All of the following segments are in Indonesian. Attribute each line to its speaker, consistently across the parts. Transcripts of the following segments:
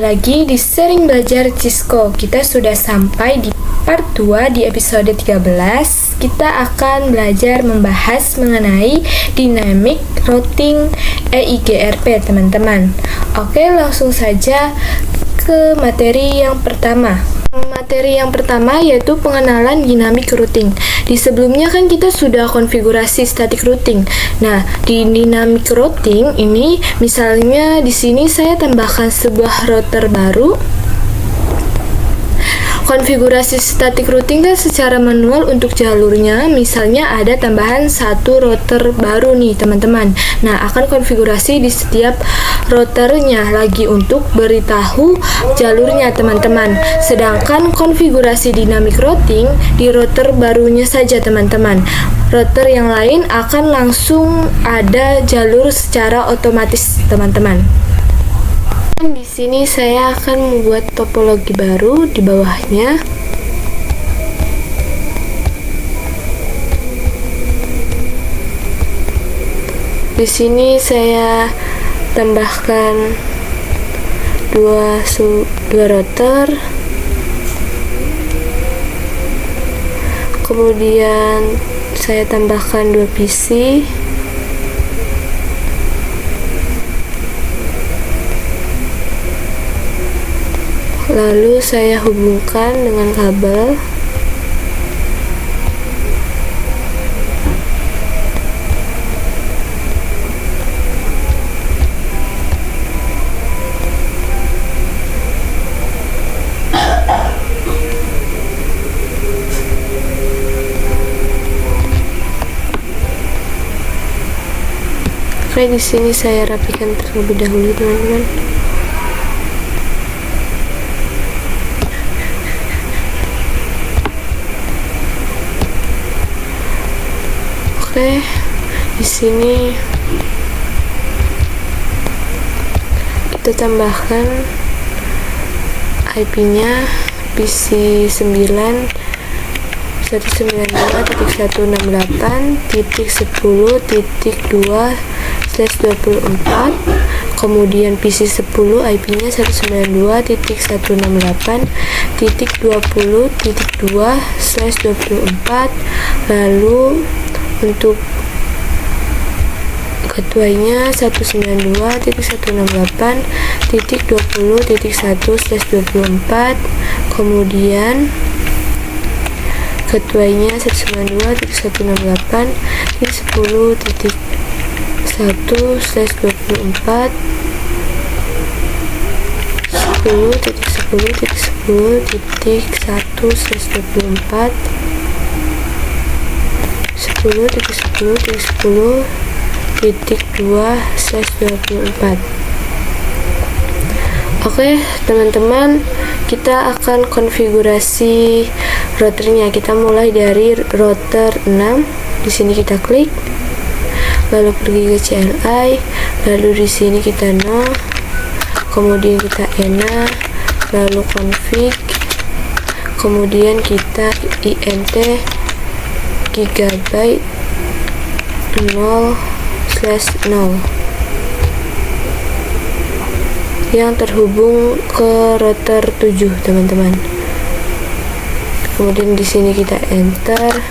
Speaker 1: lagi di Sering Belajar Cisco. Kita sudah sampai di part 2 di episode 13. Kita akan belajar membahas mengenai dynamic routing EIGRP, teman-teman. Oke, langsung saja ke materi yang pertama. Materi yang pertama yaitu pengenalan dynamic routing. Di sebelumnya kan kita sudah konfigurasi static routing. Nah, di dynamic routing ini misalnya di sini saya tambahkan sebuah router baru. Konfigurasi static routing kan secara manual untuk jalurnya, misalnya ada tambahan satu router baru nih teman-teman. Nah, akan konfigurasi di setiap routernya lagi untuk beritahu jalurnya teman-teman. Sedangkan konfigurasi dynamic routing di router barunya saja teman-teman. Router yang lain akan langsung ada jalur secara otomatis teman-teman. Di sini saya akan membuat topologi baru di bawahnya. Di sini saya tambahkan dua router. Kemudian saya tambahkan 2 PC. Lalu saya hubungkan dengan kabel. Oke, di sini saya rapikan terlebih dahulu, teman-teman. Oke, di sini kita tambahkan IP-nya PC 9 192.168.10.2/24, kemudian PC 10 IP-nya 192.168.20.2/24, lalu untuk gateway-nya 192.168.20.1/24, kemudian gateway-nya 192.168.10.1/24, 10.10.10.1/24, 10.10.10.2/24. Oke, teman-teman, kita akan konfigurasi routernya. Kita mulai dari router 6. Di sini kita klik, lalu pergi ke CLI, lalu di sini kita no, kemudian kita ENA, lalu config, kemudian kita int gigabyte 0/0 yang terhubung ke router 7, teman-teman. Kemudian di sini kita enter,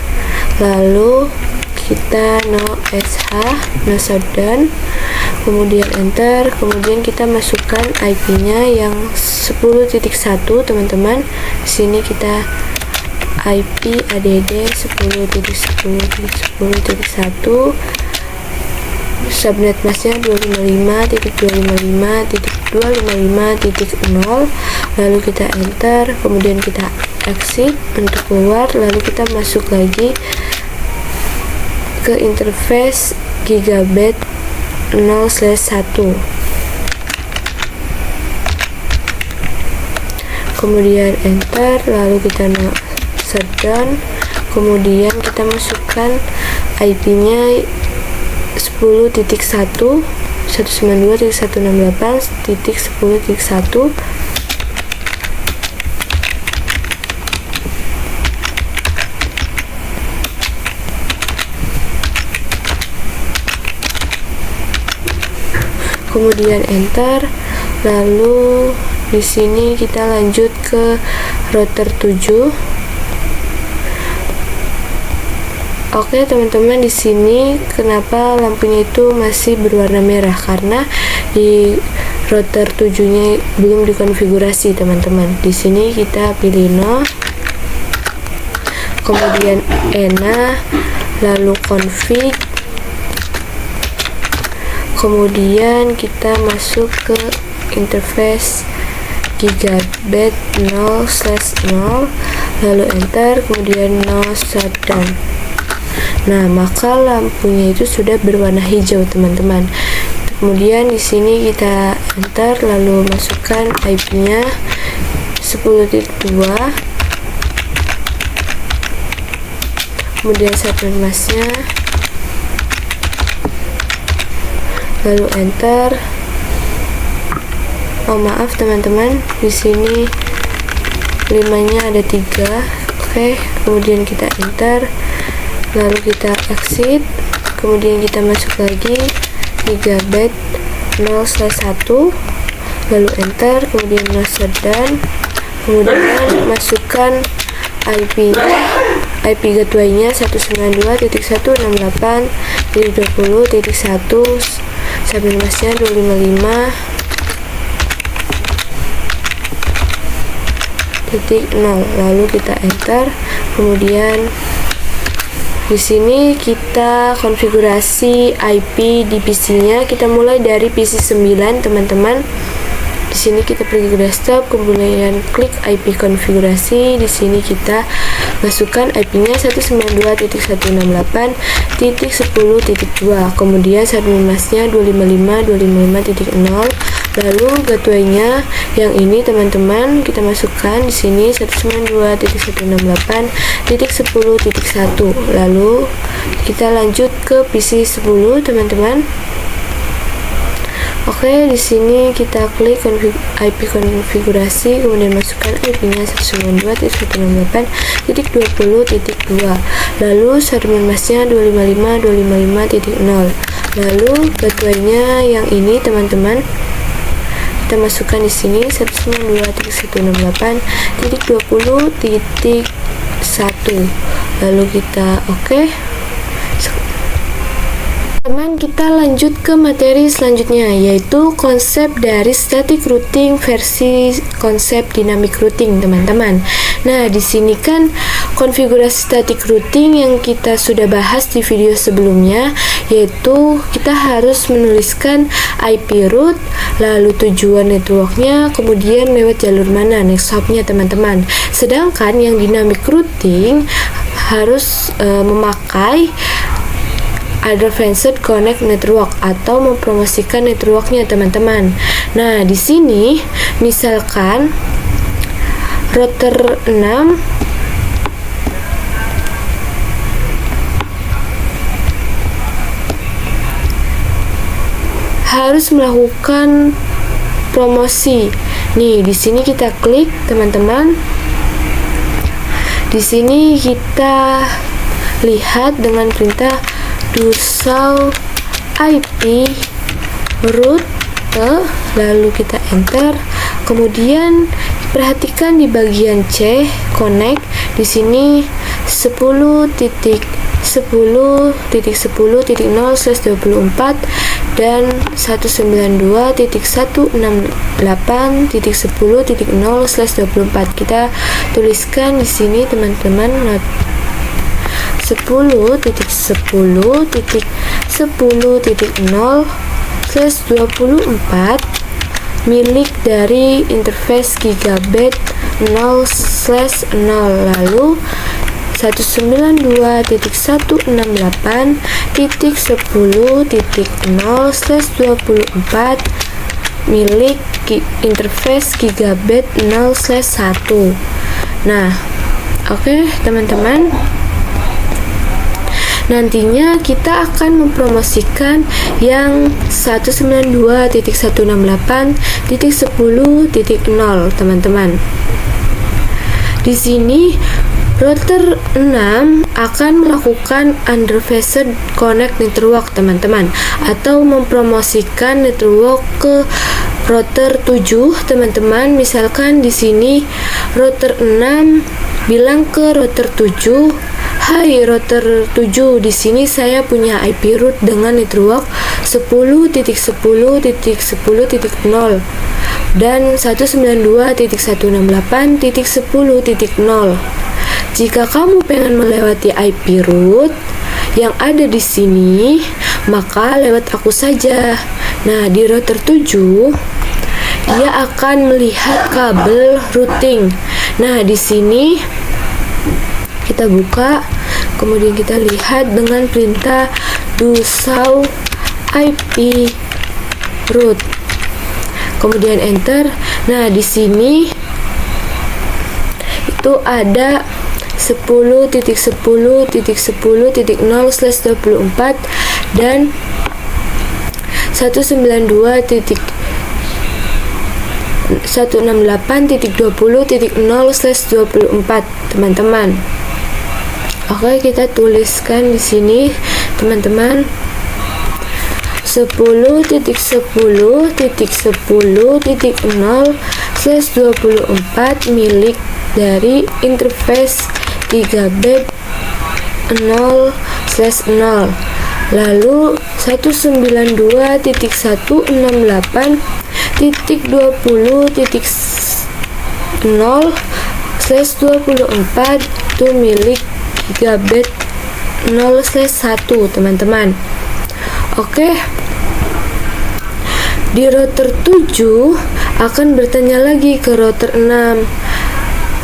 Speaker 1: lalu kita no shutdown, kemudian enter, kemudian kita masukkan IP-nya yang 10.1, teman-teman. Di sini kita IP add 10.10.10.1, subnet masknya 255.255.255.0, lalu kita enter, kemudian kita exit untuk keluar, lalu kita masuk lagi ke interface gigabit 0/1, kemudian enter, lalu kita shutdown, kemudian kita masukkan IP-nya 10.1 192.168.10.1,
Speaker 2: kemudian enter, lalu
Speaker 1: Di sini kita lanjut ke router 7. Oke teman-teman, di sini kenapa lampunya itu masih berwarna merah? Karena di router 7-nya belum dikonfigurasi teman-teman. Di sini kita pilih no, kemudian ENA, lalu config, kemudian kita masuk ke interface gigabit 0/0, lalu enter, kemudian no shutdown. Nah, maka lampunya itu sudah berwarna hijau teman-teman. Kemudian di sini kita enter, lalu masukkan IP-nya 10.2, kemudian satuan masnya, lalu enter. Oh maaf teman-teman, di sini 5-nya ada 3. Oke, kemudian kita enter, lalu kita exit, kemudian kita masuk lagi gigabit 0/1, lalu enter, kemudian no shutdown, kemudian masukkan IP gateway-nya 192.168.20.1, subnet mask-nya 255.0, lalu kita enter, kemudian di sini kita konfigurasi IP di PC-nya. Kita mulai dari PC 9 teman-teman. Di sini kita pergi ke desktop, kemudian klik IP konfigurasi. Di sini kita masukkan IP-nya 192.168.10.2, kemudian subnet mask-nya 255.255.0, lalu gateway-nya yang ini teman-teman kita masukkan di sini 192.168.10.1, lalu kita lanjut ke PC 10 teman-teman. Oke, di sini kita klik IP konfigurasi, kemudian masukkan IP-nya 192.168.20.2, lalu subnet mask-nya 255.255.0, lalu gateway-nya yang ini teman-teman kita masukkan di sini 192.168.20.1, lalu kita oke. Teman, kita lanjut ke materi selanjutnya, yaitu konsep dari static routing versi konsep dynamic routing, teman-teman. Nah, di sini kan konfigurasi static routing yang kita sudah bahas di video sebelumnya, yaitu kita harus menuliskan IP root, lalu tujuan networknya, kemudian lewat jalur mana next hop-nya, teman-teman. Sedangkan yang dynamic routing harus memakai Advanced Connect Network atau mempromosikan networknya, teman-teman. Nah, di sini misalkan router 6 harus melakukan promosi. Nih, di sini kita klik, teman-teman. Di sini kita lihat dengan perintah do show IP root, lalu kita enter, kemudian perhatikan di bagian C connect, di sini 10.10.10.0/24 dan 192.168.10.0/24. Kita tuliskan di sini, teman-teman, 10.10.10.0/24 milik dari interface gigabit 0/0, lalu 192.168.10.0/24 milik interface gigabit 0/1. Nah, oke, teman-teman. Nantinya kita akan mempromosikan yang 192.168.10.0, teman-teman. Di sini router 6 akan melakukan Advanced Connect Network, teman-teman, atau mempromosikan network ke router 7, teman-teman. Misalkan di sini router 6 bilang ke router 7, "Hai router 7, di sini saya punya IP root dengan network 10.10.10.0 dan 192.168.10.0. Jika kamu pengen melewati IP root yang ada di sini, maka lewat aku saja." Nah, di router 7 dia akan melihat kabel routing. Nah, di sini kita buka, kemudian kita lihat dengan perintah do show IP root. Kemudian enter. Nah, di sini itu ada 10.10.10.0/24 dan 168.20.0/24, teman-teman. Oke, kita tuliskan di sini, teman-teman. 10.10.10.0/24 milik dari interface gigabit 0/0. Lalu 192.168.20.0/24 itu milik gigabit 0/1, teman-teman. Oke, di router 7 akan bertanya lagi ke router 6.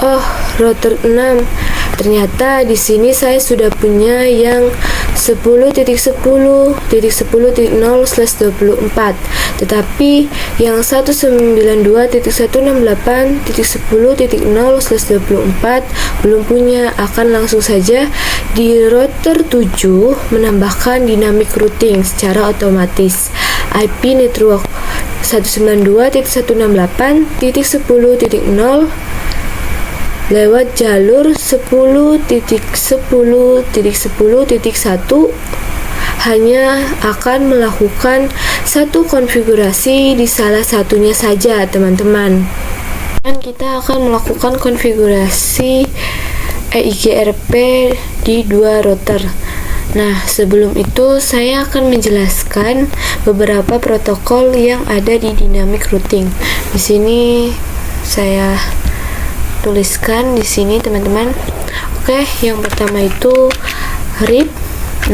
Speaker 1: Oh, router 6, ternyata di sini saya sudah punya yang 10.10.10.0/24, tetapi yang 192.168.10.0/24 belum punya. Akan langsung saja di router 7 menambahkan dynamic routing secara otomatis IP network 192.168.10.0 lewat jalur 10.10.10.1 hanya akan melakukan satu konfigurasi di salah satunya saja, teman-teman. Dan kita akan melakukan konfigurasi EIGRP di dua router. Nah, sebelum itu saya akan menjelaskan beberapa protokol yang ada di dynamic routing. Di sini saya tuliskan di sini, teman-teman. Oke, yang pertama itu RIP.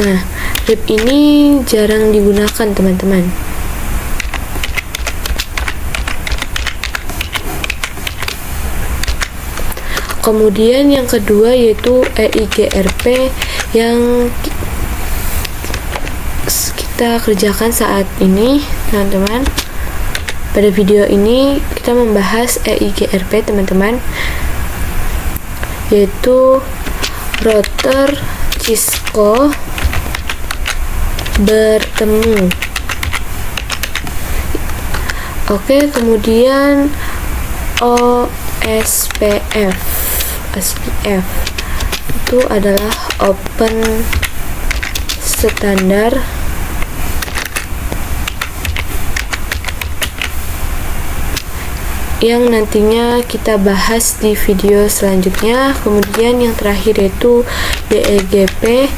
Speaker 1: Nah, RIP ini jarang digunakan, teman-teman. Kemudian yang kedua yaitu EIGRP yang kita kerjakan saat ini, teman-teman. Pada video ini kita membahas EIGRP, teman-teman, yaitu router Cisco bertemu. Oke, kemudian OSPF itu adalah open standar yang nantinya kita bahas di video selanjutnya. Kemudian yang terakhir yaitu DEGP.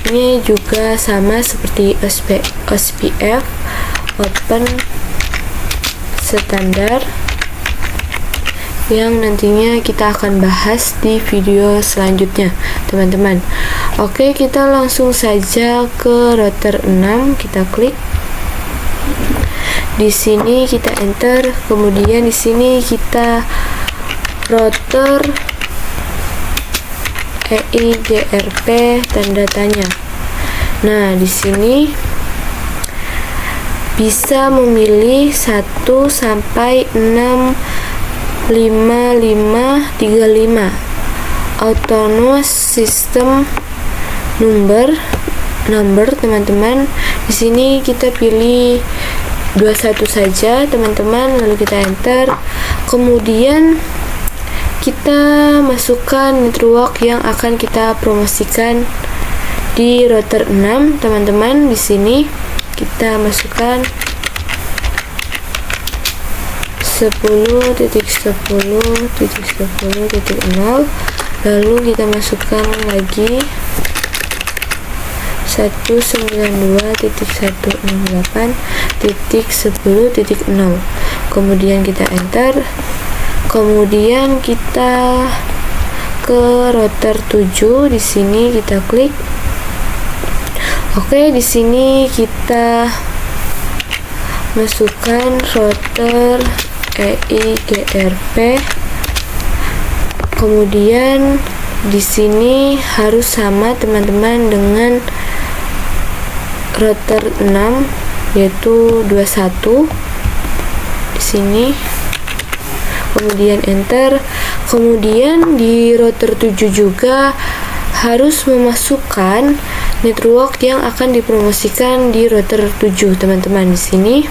Speaker 1: Ini juga sama seperti OSPF, open standar, yang nantinya kita akan bahas di video selanjutnya, teman-teman. Oke, kita langsung saja ke router 6. Kita klik. Di sini kita enter, kemudian di sini kita router EIGRP tanda tanya. Nah, di sini bisa memilih 1 sampai 65535 autonomous system number, teman-teman. Di sini kita pilih 21 saja, teman-teman, lalu kita enter. Kemudian kita masukkan network yang akan kita promosikan di router 6, teman-teman. Di sini kita masukkan 10.10.10.0, lalu kita masukkan lagi 192.168.10.0, kemudian kita enter, kemudian kita ke router 7. Di sini kita klik. Oke, di sini kita masukkan router EIGRP. Kemudian di sini harus sama teman-teman dengan router 6, yaitu 21 di sini. Kemudian enter. Kemudian di router 7 juga harus memasukkan network yang akan dipromosikan di router 7, teman-teman. Di sini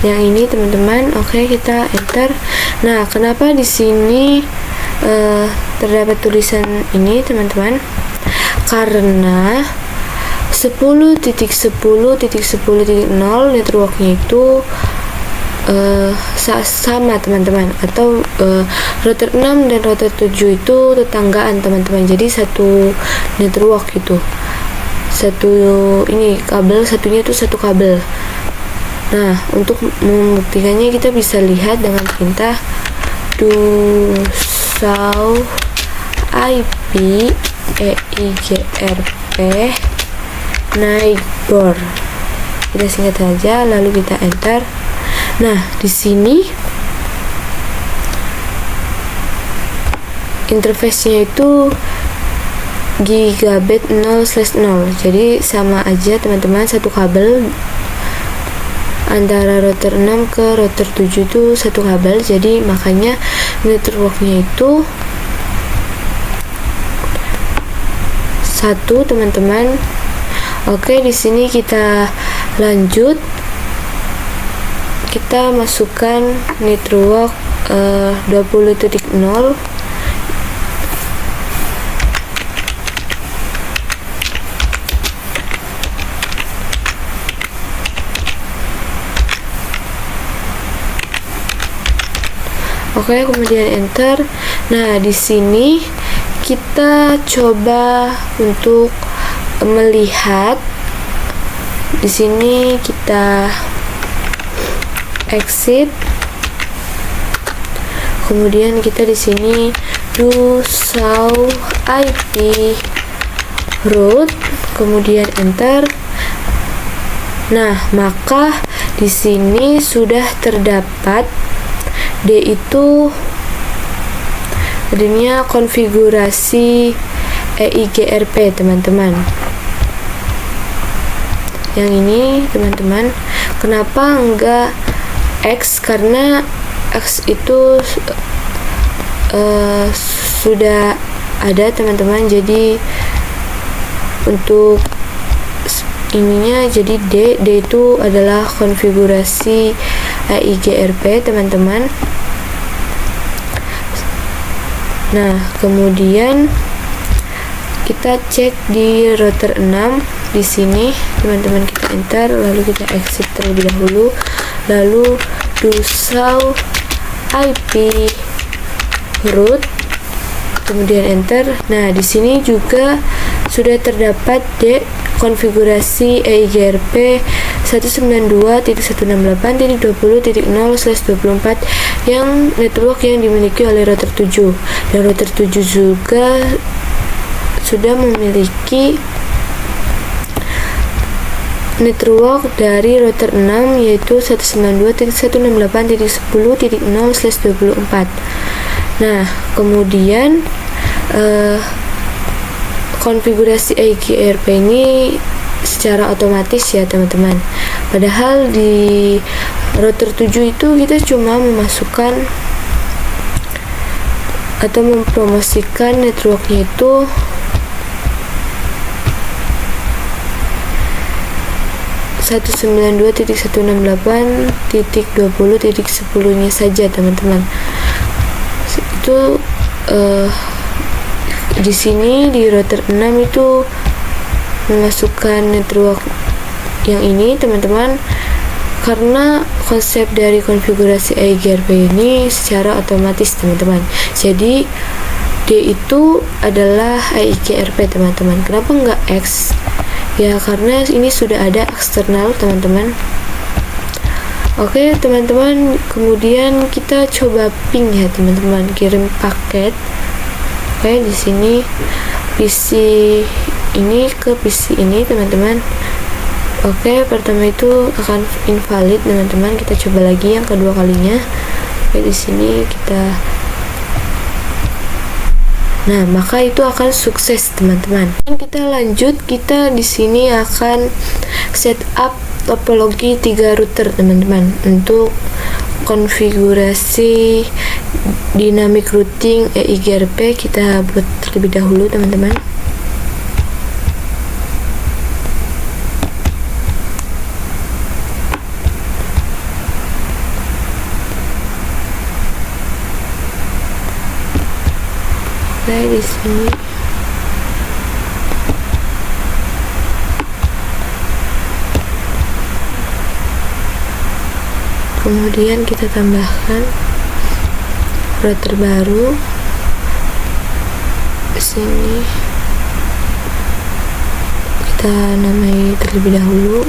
Speaker 1: yang ini, teman-teman. Oke, kita enter. Nah, kenapa di sini terdapat tulisan ini, teman-teman? Karena 10.10.10.0 networknya itu sama, teman-teman, atau router 6 dan router 7 itu tetanggaan, teman-teman. Jadi satu network gitu. Satu ini kabel, satunya itu satu kabel. Nah, untuk membuktikannya kita bisa lihat dengan perintah do show IP EIGRP neighbor. Kita singkat saja, lalu kita enter. Nah, di sini interface-nya itu gigabit 0/0. Jadi sama aja, teman-teman, satu kabel antara router 6 ke router 7 itu satu kabel. Jadi makanya networknya itu satu, teman-teman. Oke, di sini kita lanjut. Kita masukkan network 20.0. Oke, kemudian enter. Nah, di sini kita coba untuk melihat. Di sini kita exit. Kemudian kita di sini do show IP route, kemudian enter. Nah, maka di sini sudah terdapat D itu adanya konfigurasi EIGRP, teman-teman. Yang ini, teman-teman. Kenapa enggak X? Karena X itu sudah ada, teman-teman. Jadi untuk ininya jadi D itu adalah konfigurasi EIGRP, teman-teman. Nah, kemudian kita cek di router 6. Di sini, teman-teman, kita enter, lalu kita exit terlebih dahulu, lalu do show IP route, kemudian enter. Nah, di sini juga sudah terdapat D konfigurasi EIGRP 192.168.20.0/24 yang network yang dimiliki oleh router 7. Dan router 7 juga sudah memiliki network dari router 6, yaitu 192.168.10.0/24. Nah, kemudian konfigurasi EIGRP ini secara otomatis ya, teman-teman. Padahal di router 7 itu kita cuma memasukkan atau mempromosikan networknya itu .192.168.20.10-nya saja, teman-teman. Itu di sini di router 6 itu memasukkan network yang ini teman-teman, karena konsep dari konfigurasi EIGRP ini secara otomatis teman-teman. Jadi D itu adalah EIGRP teman-teman. Kenapa enggak X? Ya karena ini sudah ada eksternal teman-teman. Oke teman-teman, kemudian kita coba ping ya teman-teman, kirim paket. Oke, di sini PC ini ke PC ini teman-teman. Oke, pertama itu akan invalid teman-teman. Kita coba lagi yang kedua kalinya. Oke, di sini kita, nah maka itu akan sukses teman-teman. Kita lanjut, kita di sini akan setup topologi 3 router teman-teman untuk konfigurasi dynamic routing EIGRP. Kita buat terlebih dahulu teman-teman. Oke, di sini kemudian kita tambahkan router baru. Di sini kita namai terlebih dahulu.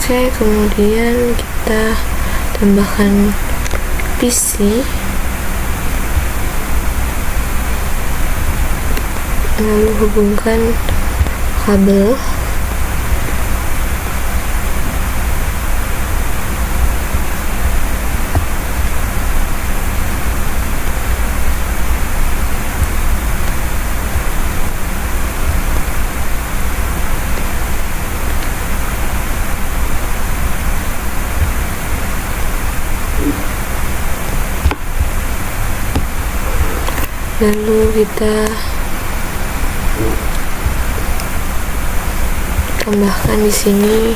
Speaker 1: Oke, kemudian kita tambahkan PC, lalu hubungkan kabel. Lalu kita tambahkan di sini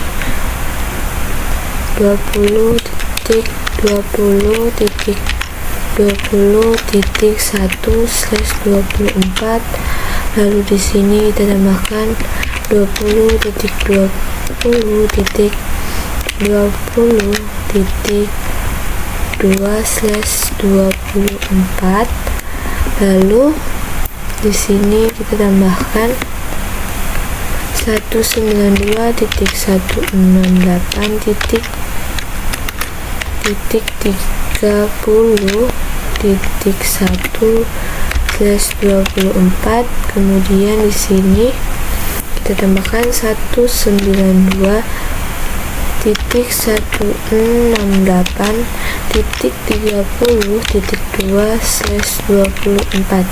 Speaker 1: 20.20.1/24. Lalu di sini kita tambahkan 20.20.2/24. Lalu di sini kita tambahkan 192.168.30.1/24. Kemudian di sini kita tambahkan 192.168.30.2/24.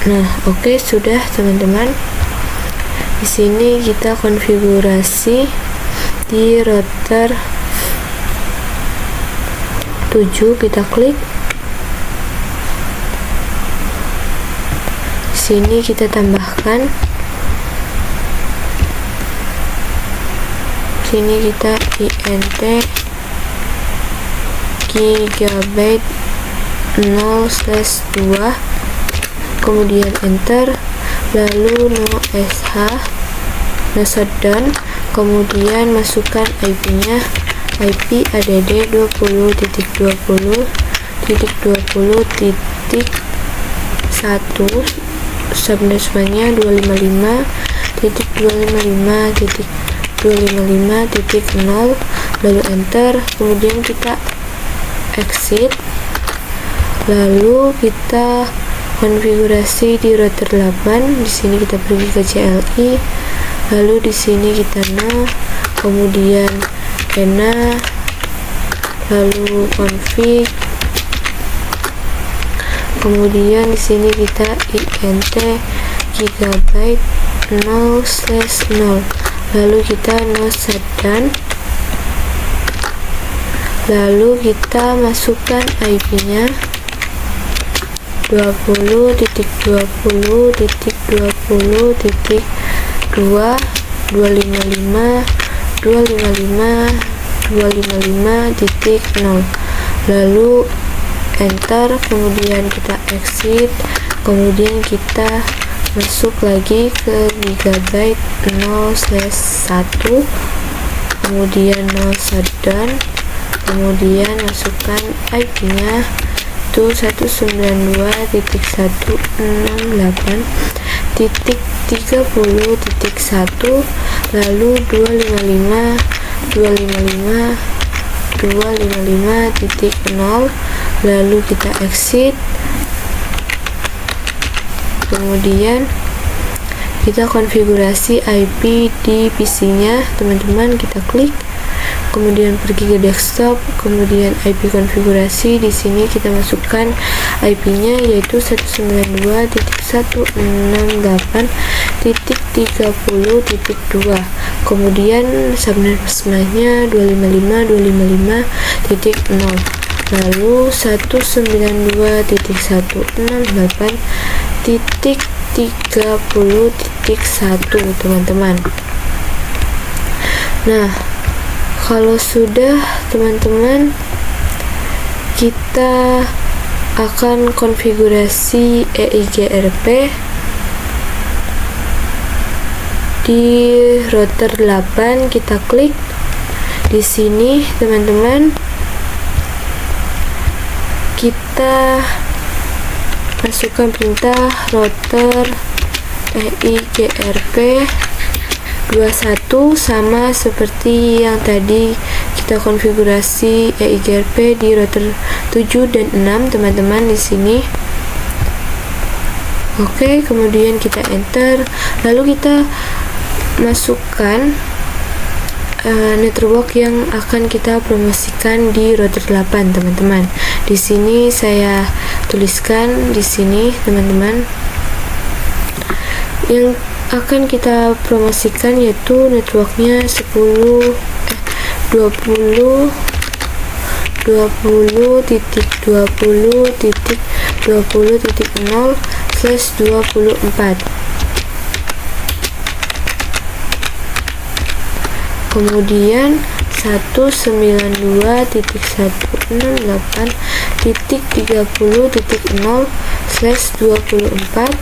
Speaker 1: Nah, oke, sudah teman-teman. Di sini kita konfigurasi di router 7, kita klik. Di sini kita tambahkan, sini kita int gigabyte 0/2, kemudian enter, lalu no sh, no shutdown, kemudian masukkan IP-nya, IP add 20.20.20.1 subnetnya 255.255.255.0, lalu enter, kemudian kita exit, lalu kita konfigurasi di router 8. Di sini kita pergi ke CLI, lalu di sini kita kemudian ena, lalu config, kemudian di sini kita int gigabyte 0/0, lalu kita no shutdown, lalu kita masukkan IP-nya 20.20.20.2/255 255.0, lalu enter, kemudian kita exit, kemudian kita masuk lagi ke gigabyte 0/1, kemudian 0 shutdown, kemudian masukkan IP-nya itu 192.168.30.1, lalu 255.0, lalu kita exit, kemudian kita konfigurasi IP di PC-nya teman-teman, kita klik, kemudian pergi ke desktop, kemudian IP konfigurasi. Di sini kita masukkan IP-nya yaitu 192.168.30.2, kemudian subnet-nya 255.255.0, lalu 192.168.30.1 teman-teman. Nah, kalau sudah teman-teman, kita akan konfigurasi EIGRP di router 8. Kita klik di sini teman-teman, kita masukkan perintah router EIGRP 21 sama seperti yang tadi kita konfigurasi EIGRP di router 7 dan 6 teman-teman di sini. Oke, kemudian kita enter, lalu kita masukkan network yang akan kita promosikan di router 8 teman-teman. Di sini saya tuliskan di sini teman-teman, yang akan kita promosikan yaitu networknya 20.20.20.0/24, kemudian 192.168.30.0/24.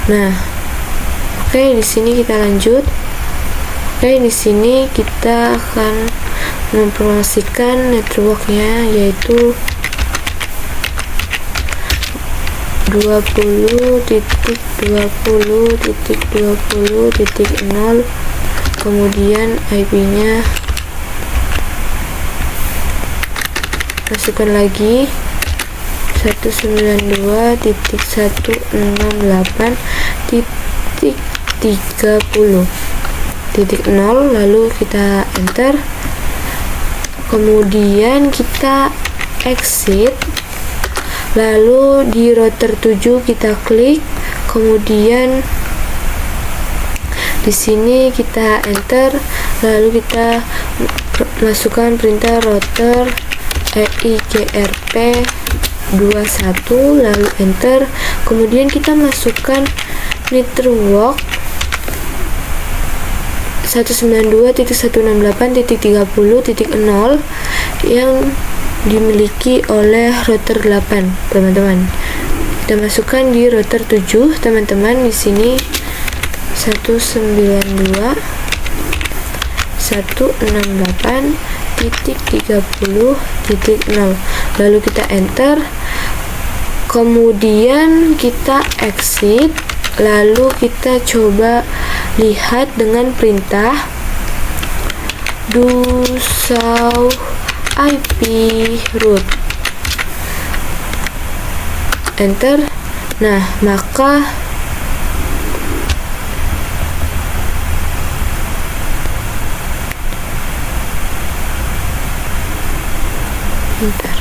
Speaker 1: Nah, oke, di sini kita lanjut. Oke, di sini kita akan mempromosikan networknya yaitu 20.20.20.0, kemudian IP-nya masukkan lagi 192.168.30.0, lalu kita enter, kemudian kita exit, lalu di router 7 kita klik, kemudian di sini kita enter, lalu kita masukkan perintah router EIGRP 21, lalu enter, kemudian kita masukkan network 192.168.30.0 yang dimiliki oleh router 8 teman-teman. Kita masukkan di router 7 teman-teman, di sini 192.168.30.0, lalu kita enter, kemudian kita exit, lalu kita coba lihat dengan perintah do show IP root, enter. Nah, maka bentar.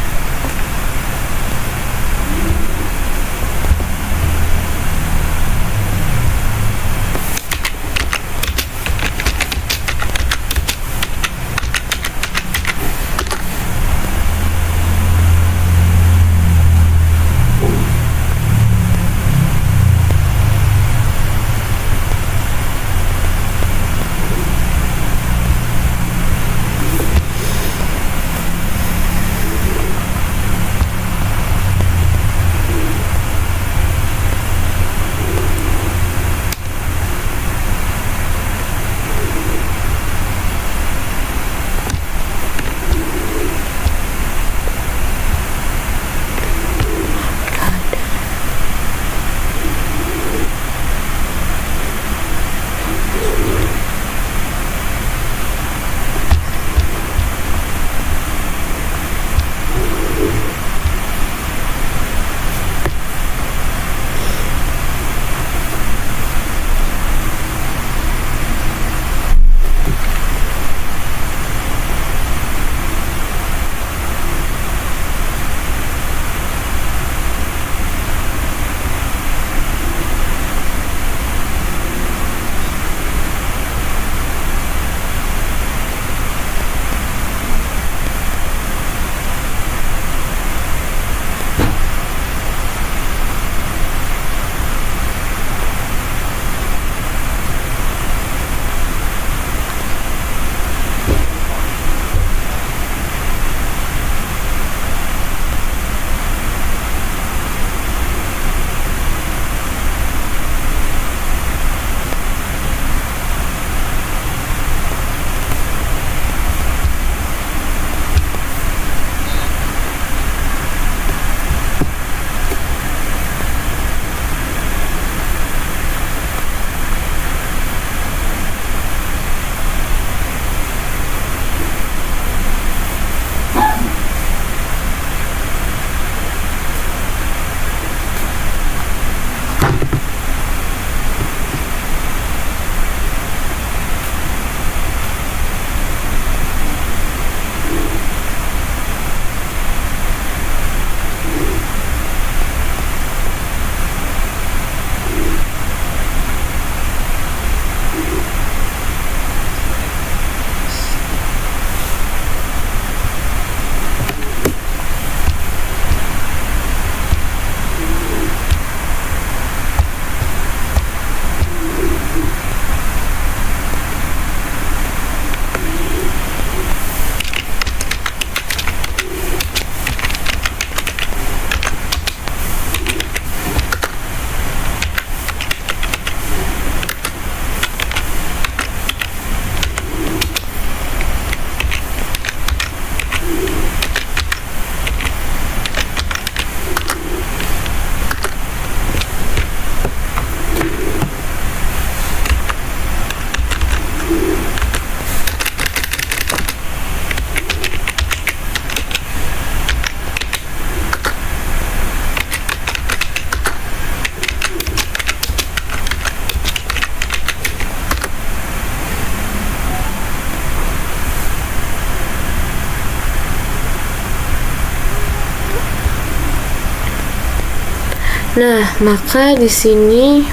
Speaker 1: Nah, maka di sini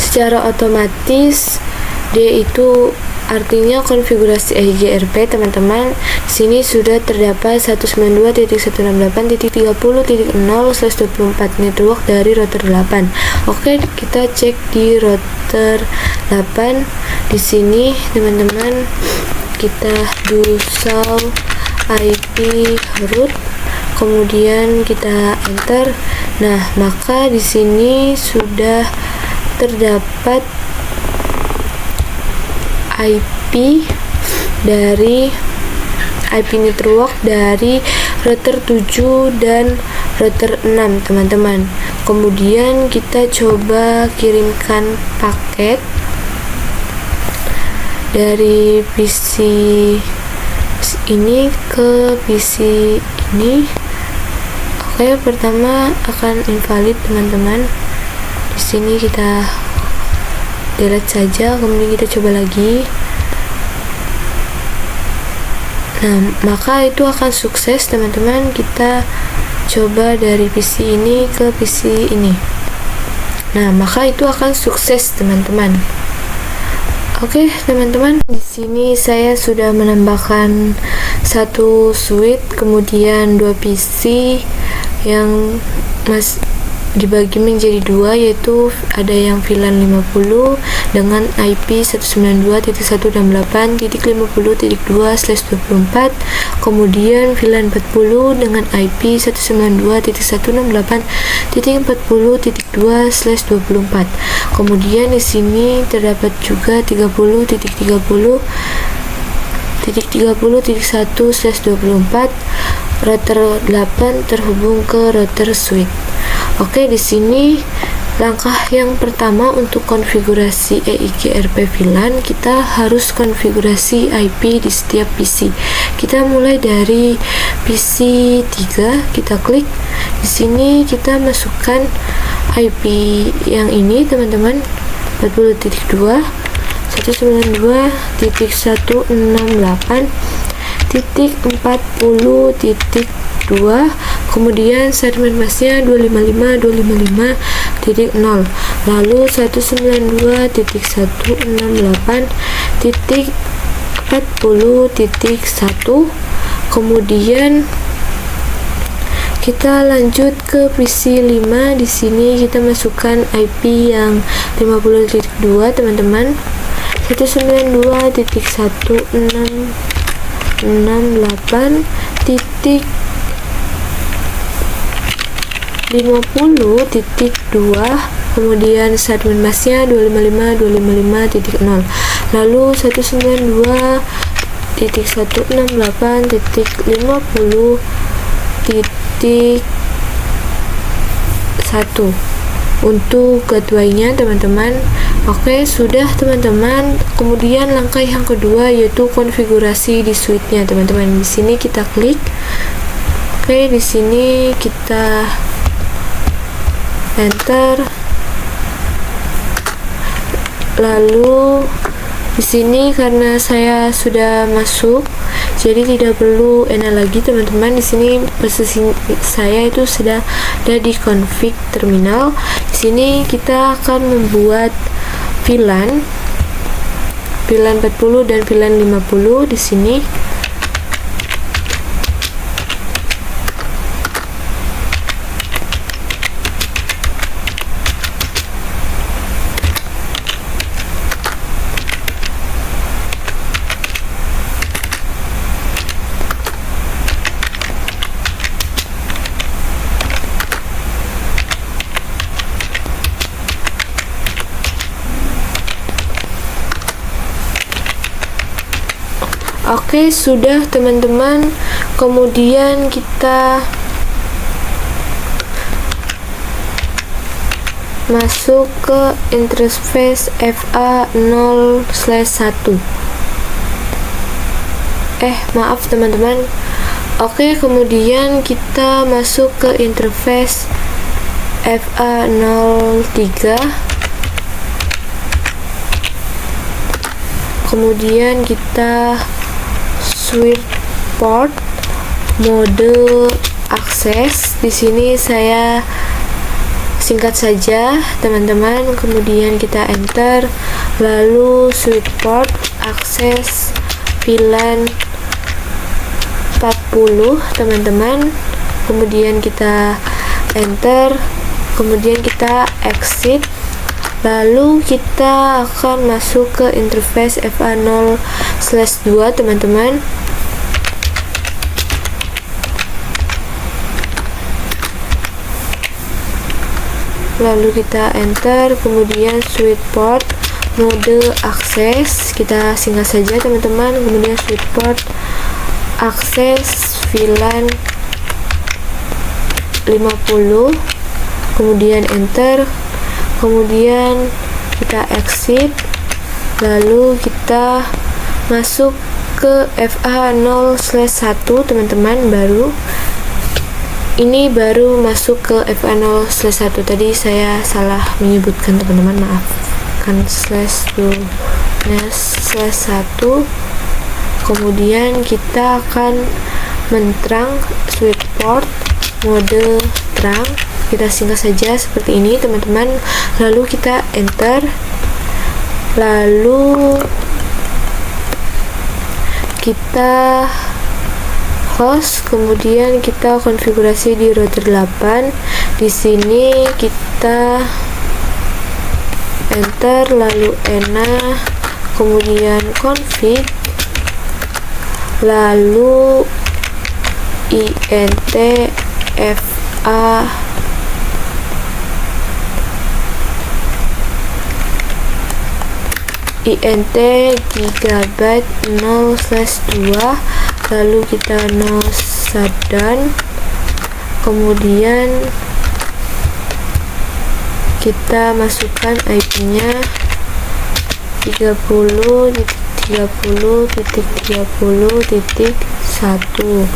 Speaker 1: secara otomatis dia itu artinya konfigurasi EIGRP teman-teman. Di sini sudah terdapat 192.168.30.0/24 network dari router 8. Oke, kita cek di router 8. Di sini teman-teman kita do show IP root, kemudian kita enter. Nah, maka di sini sudah terdapat IP dari IP network dari router 7 dan router 6 teman-teman. Kemudian kita coba kirimkan paket dari PC ini ke PC ini. Oke, pertama akan invalid teman-teman. Di sini kita delete saja, kemudian kita coba lagi. Nah, maka itu akan sukses teman-teman. Kita coba dari PC ini ke PC ini. Nah, maka itu akan sukses teman-teman. Oke teman-teman, di sini saya sudah menambahkan satu switch, kemudian 2 PC yang dibagi menjadi 2, yaitu ada yang VLAN 50 dengan IP 192.168.50.2/24, kemudian VLAN 40 dengan IP 192.168.40.2/24. Kemudian di sini terdapat juga 30.30.1/24 router 8 terhubung ke router switch. Oke, di sini langkah yang pertama untuk konfigurasi EIGRP VLAN, kita harus konfigurasi IP di setiap PC. Kita mulai dari PC 3, kita klik. Di sini kita masukkan IP yang ini teman-teman, 40.2 192.168.40.2, kemudian segmen busnya 255.255.0, lalu 192.168.40.1, kemudian kita lanjut ke PC 5. Di sini kita masukkan IP yang 50.2 teman-teman, 192.168.50.2, kemudian segmen busnya 255.255.0, lalu 192.168.50.1 untuk gateway-nya teman-teman. Oke, sudah teman-teman. Kemudian langkah yang kedua yaitu konfigurasi di switch-nya teman-teman. Di sini kita klik. Oke, di sini kita enter. Lalu di sini karena saya sudah masuk, jadi tidak perlu ena lagi teman-teman. Di sini posisi saya itu sudah ada di config terminal. Di sini kita akan membuat VLAN 40 dan VLAN 50 di sini. Oke, sudah teman-teman. Kemudian kita masuk ke interface FA0/1. Maaf teman-teman. Oke, kemudian kita masuk ke interface FA03. Kemudian kita switch port mode akses. Di sini saya singkat saja teman-teman, kemudian kita enter, lalu switch port akses VLAN 40 teman-teman, kemudian kita enter, kemudian kita exit, lalu kita akan masuk ke interface FA0/2 teman-teman. Lalu kita enter, kemudian switch port mode akses, kita singgah saja teman-teman, kemudian switch port akses VLAN 50, kemudian enter, kemudian kita exit, lalu kita masuk ke FA0/1 teman-teman. Ini baru masuk ke FA0/1, tadi saya salah menyebutkan teman-teman, maaf, kan /2 /1. Kemudian kita akan menterang switch port mode terang, kita singgah saja seperti ini teman-teman, lalu kita enter, lalu kita host, kemudian kita konfigurasi di router 8. Di sini kita enter, lalu ena, kemudian config, lalu int fa int gigabyte 0/2, lalu kita no shutdown, kemudian kita masukkan IP-nya 30.30.30.1,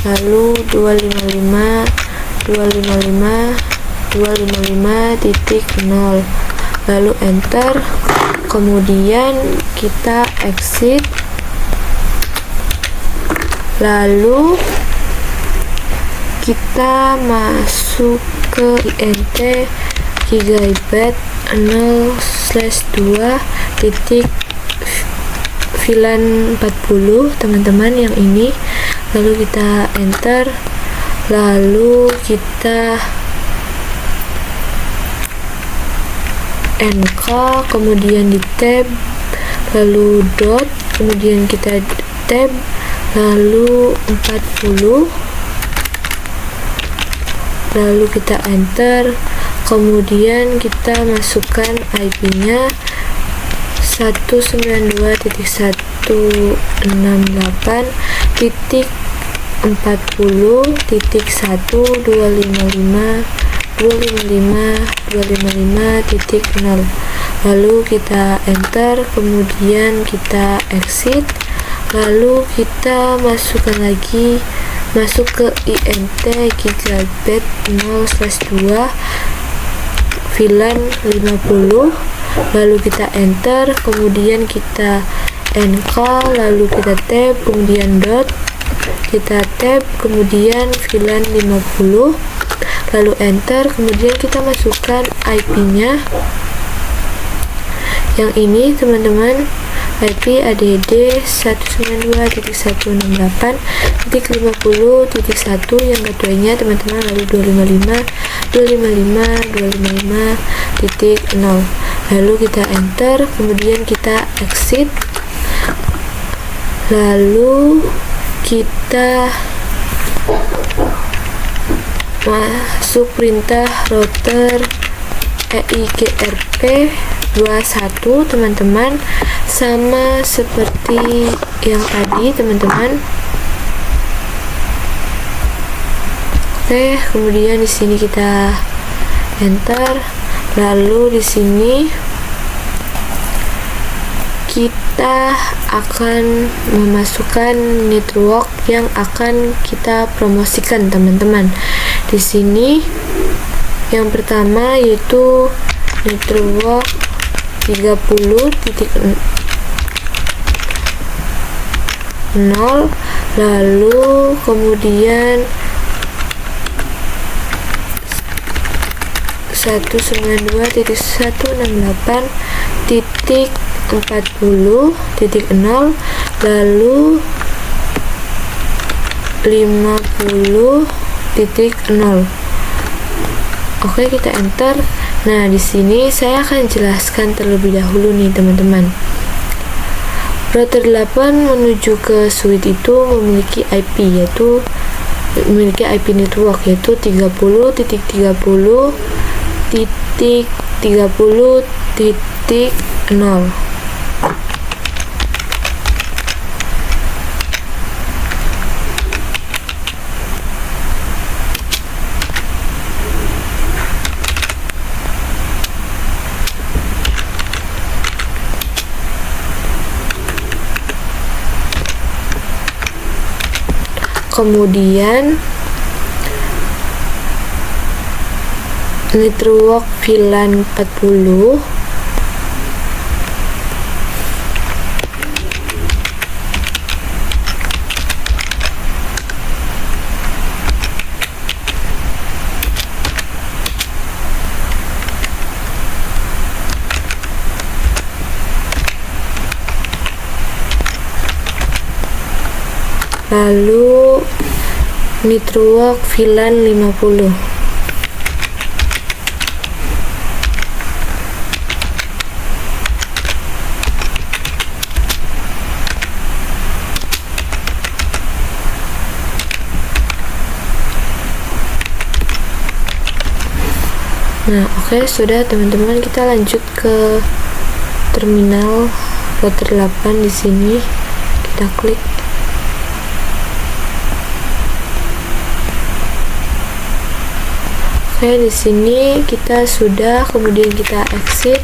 Speaker 1: lalu 255.255.0, lalu enter, kemudian kita exit, lalu kita masuk ke int gigabyte 0/2 titik VLAN 40 teman-teman, yang ini, lalu kita enter, lalu kita nk, kemudian di tab, lalu dot, kemudian kita tab, lalu 40, lalu kita enter, kemudian kita masukkan IP-nya 192.168.255.255.0, lalu kita enter, kemudian kita exit, lalu kita masukkan lagi, masuk ke int gigabyte 0/2 VLAN 50, lalu kita enter, kemudian kita nk, lalu kita tab, kemudian dot, kita tab, kemudian VLAN 50, lalu enter, kemudian kita masukkan IP-nya yang ini teman-teman, IP ADD 192.168.50.1 yang keduanya teman-teman, lalu 255.255.0, lalu kita enter, kemudian kita exit, lalu kita masuk perintah router EIGRP 21 teman-teman, sama seperti yang tadi teman-teman. Oke, kemudian di sini kita enter, lalu di sini kita akan memasukkan network yang akan kita promosikan teman-teman. Di sini yang pertama yaitu network 30.0, lalu kemudian 192.168.40.0 lalu 50.0. Oke, kita enter. Nah, di sini saya akan jelaskan terlebih dahulu nih teman-teman. Router 8 menuju ke switch itu memiliki IP network yaitu 30.30.30.0. Kemudian network VLAN 40 lalu network VLAN 50. Nah, oke, sudah teman-teman, kita lanjut ke terminal router 8 di sini. Kita klik. Oke, di sini kita sudah, kemudian kita exit.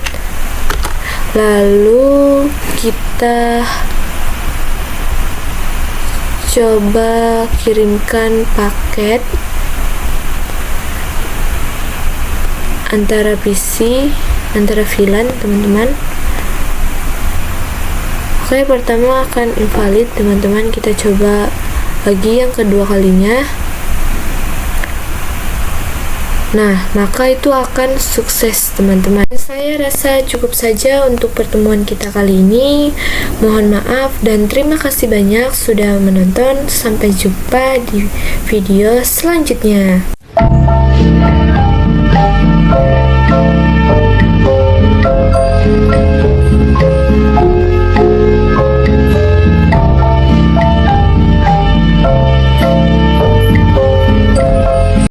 Speaker 1: Lalu kita coba kirimkan paket antara PC, antara VLAN, teman-teman. Oke, pertama akan invalid, teman-teman. Kita coba lagi yang kedua kalinya. Nah, maka itu akan sukses, teman-teman. Saya rasa cukup saja untuk pertemuan kita kali ini. Mohon maaf dan terima kasih banyak sudah menonton. Sampai jumpa di video selanjutnya.